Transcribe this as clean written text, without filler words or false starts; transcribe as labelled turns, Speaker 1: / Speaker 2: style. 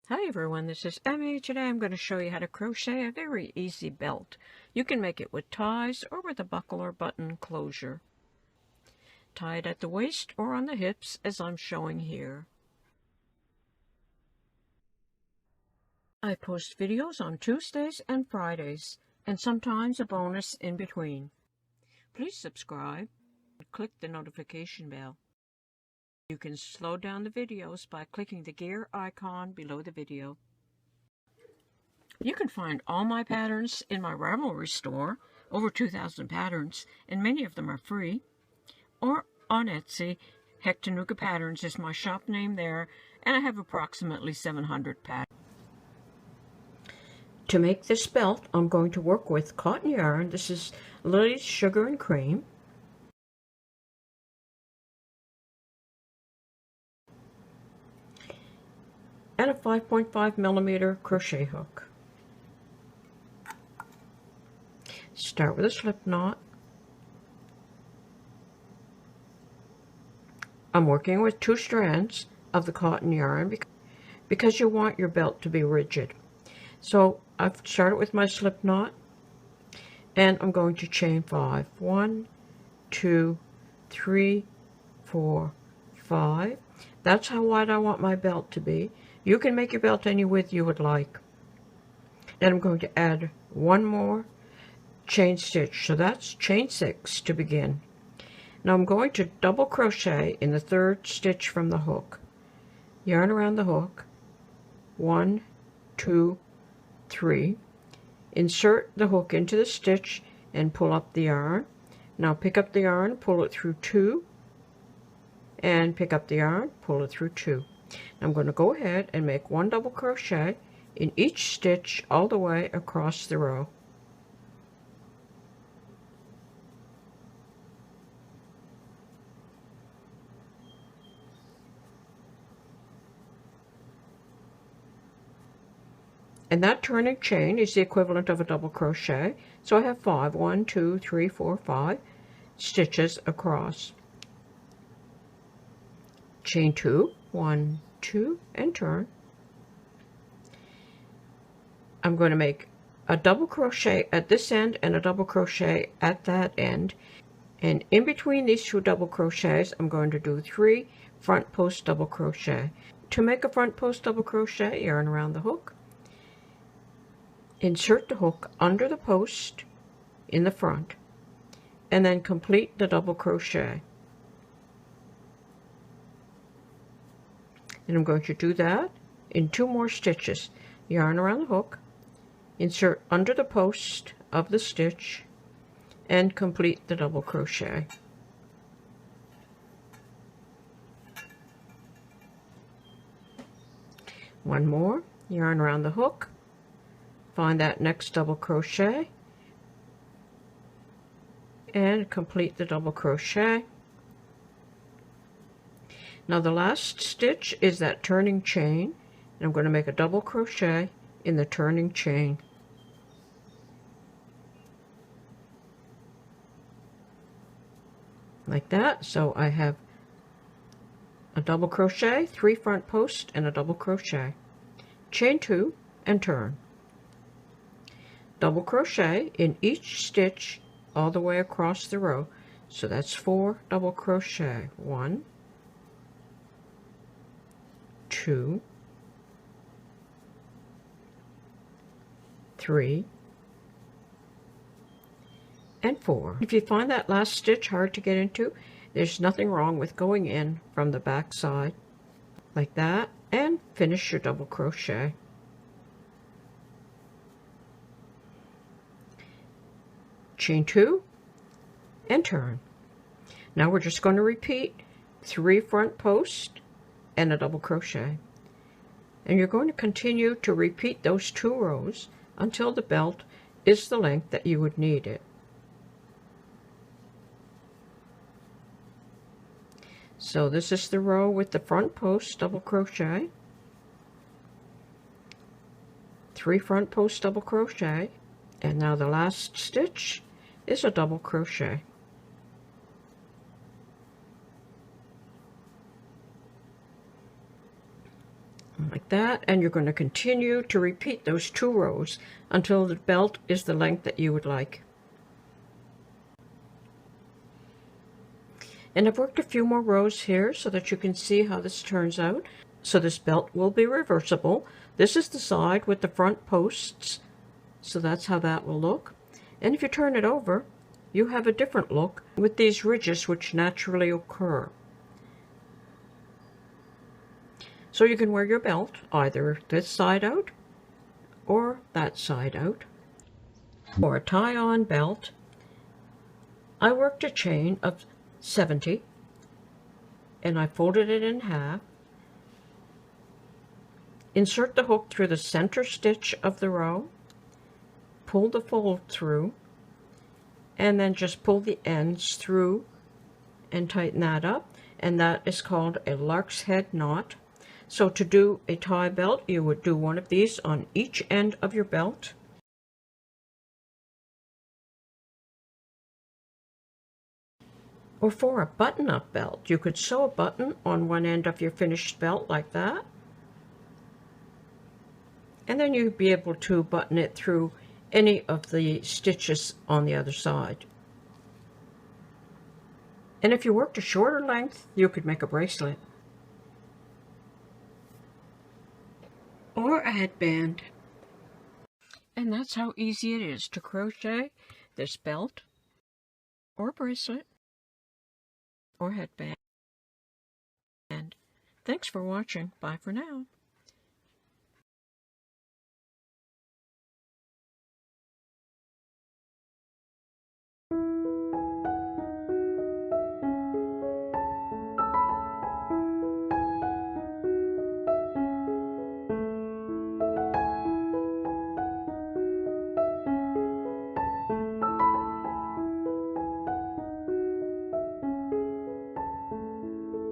Speaker 1: Hi everyone, this is Emmy. Today I'm going to show you how to crochet a very easy belt. You can make it with ties or with a buckle or button closure. Tie it at the waist or on the hips as I'm showing here. I post videos on Tuesdays and Fridays, and sometimes a bonus in between. Please subscribe and click the notification bell. You can slow down the videos by clicking the gear icon below the video. You can find all my patterns in my Ravelry store, over 2,000 patterns, and many of them are free. Or on Etsy, HectaFavorites is my shop name there, and I have approximately 700 patterns. To make this belt, I'm going to work with cotton yarn. This is Lily's Sugar and Cream. And a 5.5 millimeter crochet hook. Start with a slip knot. I'm working with 2 strands of the cotton yarn because you want your belt to be rigid. So I've started with my slip knot, and I'm going to chain 5. 1, 2, 3, 4, 5. That's how wide I want my belt to be. You can make your belt any width you would like. Then I'm going to add 1 more chain stitch. So that's chain 6 to begin. Now I'm going to double crochet in the 3rd stitch from the hook. Yarn around the hook. 1, 2, 3. Insert the hook into the stitch and pull up the yarn. Now pick up the yarn, pull it through 2, and pick up the yarn, pull it through 2. I'm going to go ahead and make 1 double crochet in each stitch all the way across the row. And that turning chain is the equivalent of a double crochet. So I have 5, 1, 2, 3, 4, 5 stitches across. Chain 2, 1, 2, and turn. I'm going to make a double crochet at this end and a double crochet at that end. And in between these 2 double crochets, I'm going to do 3 front post double crochet. To make a front post double crochet, yarn around the hook. Insert the hook under the post in the front, and then complete the double crochet. And I'm going to do that in 2 more stitches. Yarn around the hook, insert under the post of the stitch, and complete the double crochet. One more, yarn around the hook, find that next double crochet, and complete the double crochet. Now the last stitch is that turning chain, and I'm going to make a double crochet in the turning chain. Like that. So I have a double crochet, 3 front posts, and a double crochet. Chain 2 and turn. Double crochet in each stitch all the way across the row. So that's 4 double crochet. 1, 2, 3, and 4. If you find that last stitch hard to get into, there's nothing wrong with going in from the back side like that and finish your double crochet. Chain 2 and turn. Now we're just going to repeat 3 front posts and a double crochet, and you're going to continue to repeat those 2 rows until the belt is the length that you would need it. So this is the row with the front post double crochet, 3 front post double crochet, and now the last stitch is a double crochet. like that, and you're going to continue to repeat those 2 rows until the belt is the length that you would like. And I've worked a few more rows here so that you can see how this turns out. So this belt will be reversible. This is the side with the front posts, so that's how that will look. And if you turn it over, you have a different look with these ridges which naturally occur. So you can wear your belt either this side out or that side out. For a tie-on belt, I worked a chain of 70 and I folded it in half. Insert the hook through the center stitch of the row, pull the fold through, and then just pull the ends through and tighten that up, and that is called a lark's head knot. So to do a tie belt, you would do one of these on each end of your belt. Or for a button-up belt, you could sew a button on one end of your finished belt like that. And then you'd be able to button it through any of the stitches on the other side. And if you worked a shorter length, you could make a bracelet. Or a headband. And that's how easy it is to crochet this belt, or bracelet, or headband. And thanks for watching. Bye for now.